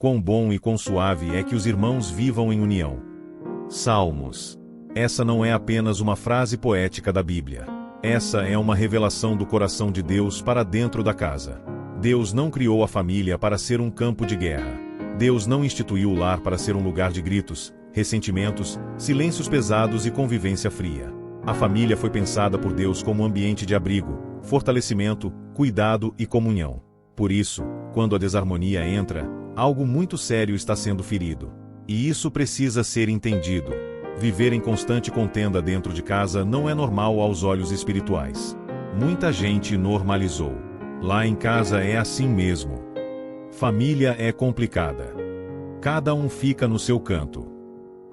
Quão bom e quão suave é que os irmãos vivam em união. Salmos. Essa não é apenas uma frase poética da Bíblia. Essa é uma revelação do coração de Deus para dentro da casa. Deus não criou a família para ser um campo de guerra. Deus não instituiu o lar para ser um lugar de gritos, ressentimentos, silêncios pesados e convivência fria. A família foi pensada por Deus como um ambiente de abrigo, fortalecimento, cuidado e comunhão. Por isso, quando a desarmonia entra, algo muito sério está sendo ferido. E isso precisa ser entendido. Viver em constante contenda dentro de casa não é normal aos olhos espirituais. Muita gente normalizou. Lá em casa é assim mesmo. Família é complicada. Cada um fica no seu canto.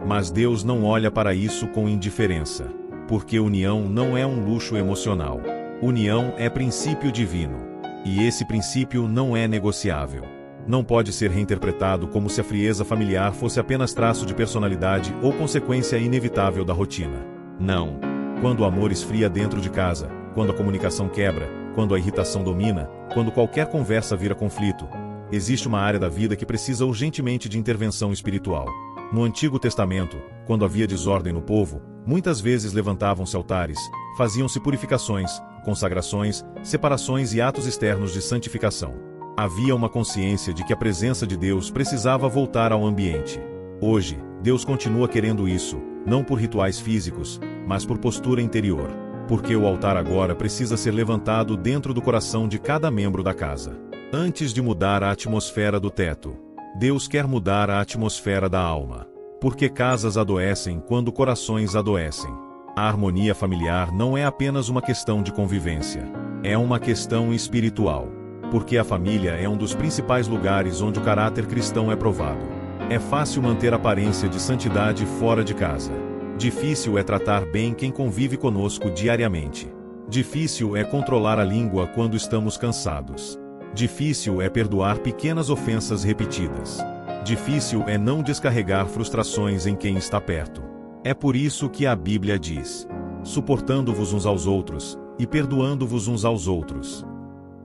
Mas Deus não olha para isso com indiferença. Porque união não é um luxo emocional. União é princípio divino. E esse princípio não é negociável. Não pode ser reinterpretado como se a frieza familiar fosse apenas traço de personalidade ou consequência inevitável da rotina. Não. Quando o amor esfria dentro de casa, quando a comunicação quebra, quando a irritação domina, quando qualquer conversa vira conflito, existe uma área da vida que precisa urgentemente de intervenção espiritual. No Antigo Testamento, quando havia desordem no povo, muitas vezes levantavam-se altares, faziam-se purificações, consagrações, separações e atos externos de santificação. Havia uma consciência de que a presença de Deus precisava voltar ao ambiente. Hoje, Deus continua querendo isso, não por rituais físicos, mas por postura interior. Porque o altar agora precisa ser levantado dentro do coração de cada membro da casa. Antes de mudar a atmosfera do teto, Deus quer mudar a atmosfera da alma. Porque casas adoecem quando corações adoecem. A harmonia familiar não é apenas uma questão de convivência. É uma questão espiritual. Porque a família é um dos principais lugares onde o caráter cristão é provado. É fácil manter a aparência de santidade fora de casa. Difícil é tratar bem quem convive conosco diariamente. Difícil é controlar a língua quando estamos cansados. Difícil é perdoar pequenas ofensas repetidas. Difícil é não descarregar frustrações em quem está perto. É por isso que a Bíblia diz: suportando-vos uns aos outros, e perdoando-vos uns aos outros.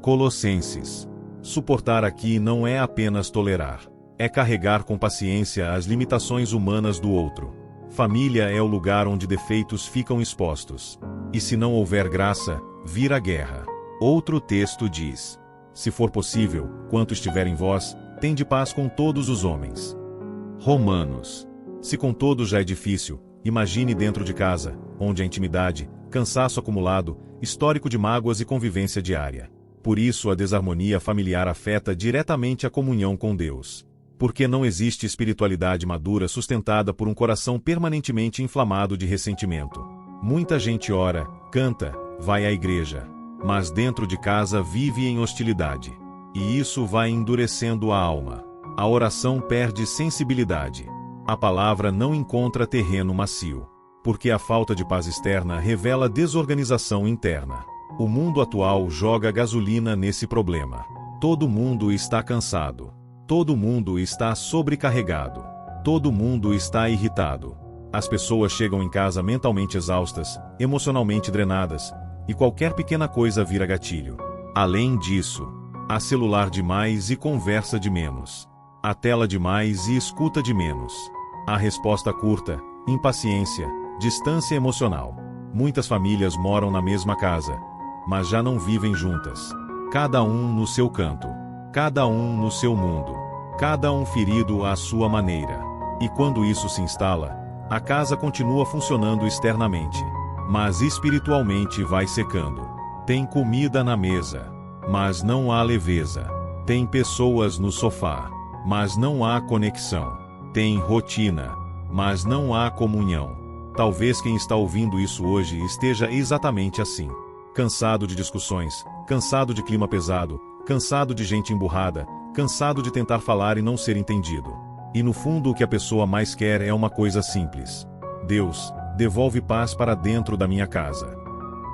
Colossenses. Suportar aqui não é apenas tolerar. É carregar com paciência as limitações humanas do outro. Família é o lugar onde defeitos ficam expostos. E se não houver graça, vira guerra. Outro texto diz: se for possível, quanto estiver em vós, tende paz com todos os homens. Romanos. Se com todos já é difícil, imagine dentro de casa, onde a intimidade, cansaço acumulado, histórico de mágoas e convivência diária. Por isso a desarmonia familiar afeta diretamente a comunhão com Deus. Porque não existe espiritualidade madura sustentada por um coração permanentemente inflamado de ressentimento. Muita gente ora, canta, vai à igreja, mas dentro de casa vive em hostilidade. E isso vai endurecendo a alma. A oração perde sensibilidade. A palavra não encontra terreno macio. Porque a falta de paz externa revela desorganização interna. O mundo atual joga gasolina nesse problema. Todo mundo está cansado. Todo mundo está sobrecarregado. Todo mundo está irritado. As pessoas chegam em casa mentalmente exaustas, emocionalmente drenadas, e qualquer pequena coisa vira gatilho. Além disso, há celular demais e conversa de menos. Há tela demais e escuta de menos. Há resposta curta, impaciência, distância emocional. Muitas famílias moram na mesma casa, mas já não vivem juntas. Cada um no seu canto. Cada um no seu mundo. Cada um ferido à sua maneira. E quando isso se instala, a casa continua funcionando externamente, mas espiritualmente vai secando. Tem comida na mesa, mas não há leveza. Tem pessoas no sofá, mas não há conexão. Tem rotina, mas não há comunhão. Talvez quem está ouvindo isso hoje esteja exatamente assim. Cansado de discussões, cansado de clima pesado, cansado de gente emburrada, cansado de tentar falar e não ser entendido. E no fundo o que a pessoa mais quer é uma coisa simples. Deus, devolve paz para dentro da minha casa.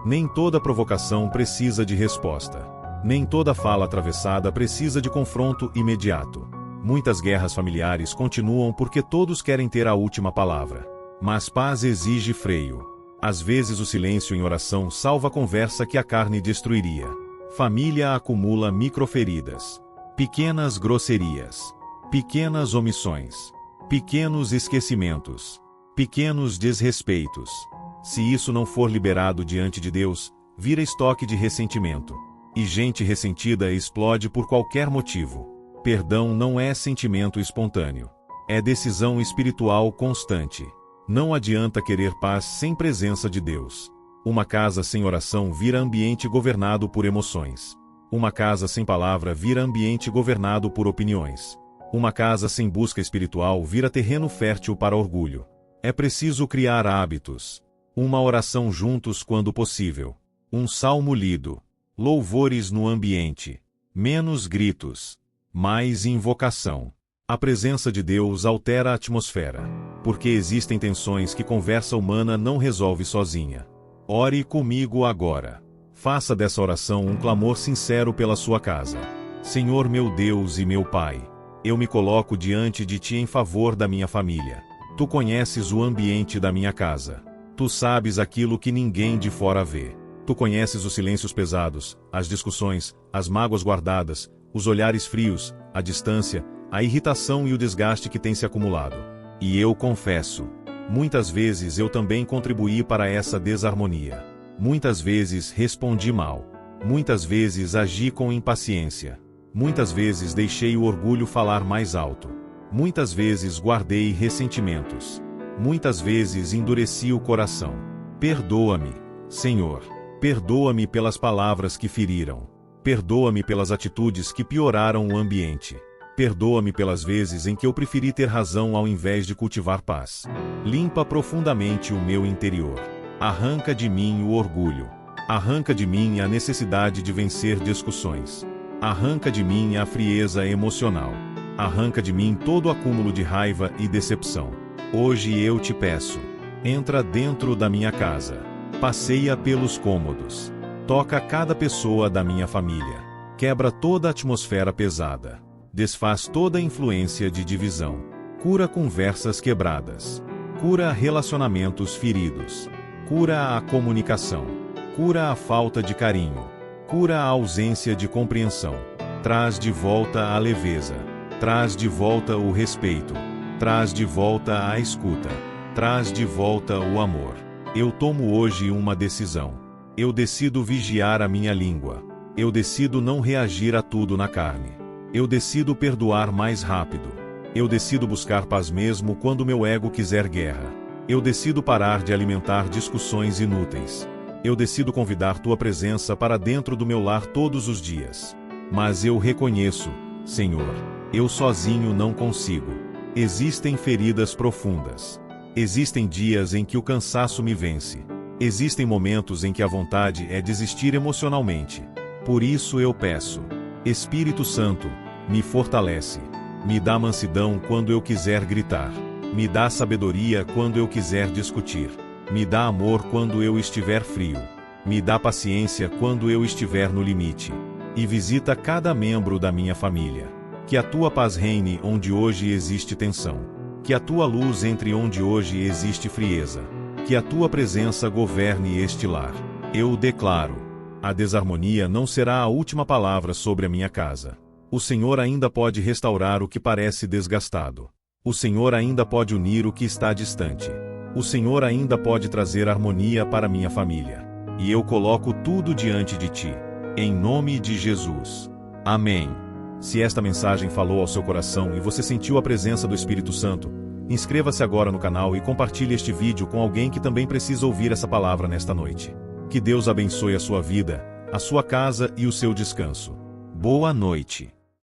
Nem toda provocação precisa de resposta. Nem toda fala atravessada precisa de confronto imediato. Muitas guerras familiares continuam porque todos querem ter a última palavra. Mas paz exige freio. Às vezes o silêncio em oração salva a conversa que a carne destruiria. Família acumula microferidas. Pequenas grosserias. pequenas omissões, pequenos esquecimentos, pequenos desrespeitos. Se isso não for liberado diante de Deus, vira estoque de ressentimento. E gente ressentida explode por qualquer motivo. Perdão não é sentimento espontâneo. É decisão espiritual constante. Não adianta querer paz sem presença de Deus. Uma casa sem oração vira ambiente governado por emoções. Uma casa sem palavra vira ambiente governado por opiniões. Uma casa sem busca espiritual vira terreno fértil para orgulho. É preciso criar hábitos. Uma oração juntos quando possível. Um salmo lido. Louvores no ambiente. Menos gritos. Mais invocação. A presença de Deus altera a atmosfera. Porque existem tensões que conversa humana não resolve sozinha. Ore comigo agora. Faça dessa oração um clamor sincero pela sua casa. Senhor meu Deus e meu Pai, eu me coloco diante de Ti em favor da minha família. Tu conheces o ambiente da minha casa. Tu sabes aquilo que ninguém de fora vê. Tu conheces os silêncios pesados, as discussões, as mágoas guardadas, os olhares frios, a distância, a irritação e o desgaste que tem se acumulado. E eu confesso, muitas vezes eu também contribuí para essa desarmonia. Muitas vezes respondi mal. Muitas vezes agi com impaciência. Muitas vezes deixei o orgulho falar mais alto. Muitas vezes guardei ressentimentos. Muitas vezes endureci o coração. Perdoa-me, Senhor. Perdoa-me pelas palavras que feriram. Perdoa-me pelas atitudes que pioraram o ambiente. Perdoa-me pelas vezes em que eu preferi ter razão ao invés de cultivar paz. Limpa profundamente o meu interior. Arranca de mim o orgulho. Arranca de mim a necessidade de vencer discussões. Arranca de mim a frieza emocional. Arranca de mim todo o acúmulo de raiva e decepção. Hoje eu te peço, entra dentro da minha casa. Passeia pelos cômodos. Toca cada pessoa da minha família. Quebra toda a atmosfera pesada. Desfaz toda a influência de divisão. Cura conversas quebradas. Cura relacionamentos feridos. Cura a comunicação. Cura a falta de carinho. Cura a ausência de compreensão. Traz de volta a leveza. Traz de volta o respeito. Traz de volta a escuta. Traz de volta o amor. Eu tomo hoje uma decisão. Eu decido vigiar a minha língua. Eu decido não reagir a tudo na carne. Eu decido perdoar mais rápido. Eu decido buscar paz mesmo quando meu ego quiser guerra. Eu decido parar de alimentar discussões inúteis. Eu decido convidar tua presença para dentro do meu lar todos os dias. Mas eu reconheço, Senhor, eu sozinho não consigo. Existem feridas profundas. Existem dias em que o cansaço me vence. Existem momentos em que a vontade é desistir emocionalmente. Por isso eu peço, Espírito Santo, me fortalece. Me dá mansidão quando eu quiser gritar. Me dá sabedoria quando eu quiser discutir. Me dá amor quando eu estiver frio. Me dá paciência quando eu estiver no limite. E visita cada membro da minha família. Que a tua paz reine onde hoje existe tensão. Que a tua luz entre onde hoje existe frieza. Que a tua presença governe este lar. Eu declaro, a desarmonia não será a última palavra sobre a minha casa. O Senhor ainda pode restaurar o que parece desgastado. O Senhor ainda pode unir o que está distante. O Senhor ainda pode trazer harmonia para minha família. E eu coloco tudo diante de ti. Em nome de Jesus. Amém. Se esta mensagem falou ao seu coração e você sentiu a presença do Espírito Santo, inscreva-se agora no canal e compartilhe este vídeo com alguém que também precisa ouvir essa palavra nesta noite. Que Deus abençoe a sua vida, a sua casa e o seu descanso. Boa noite.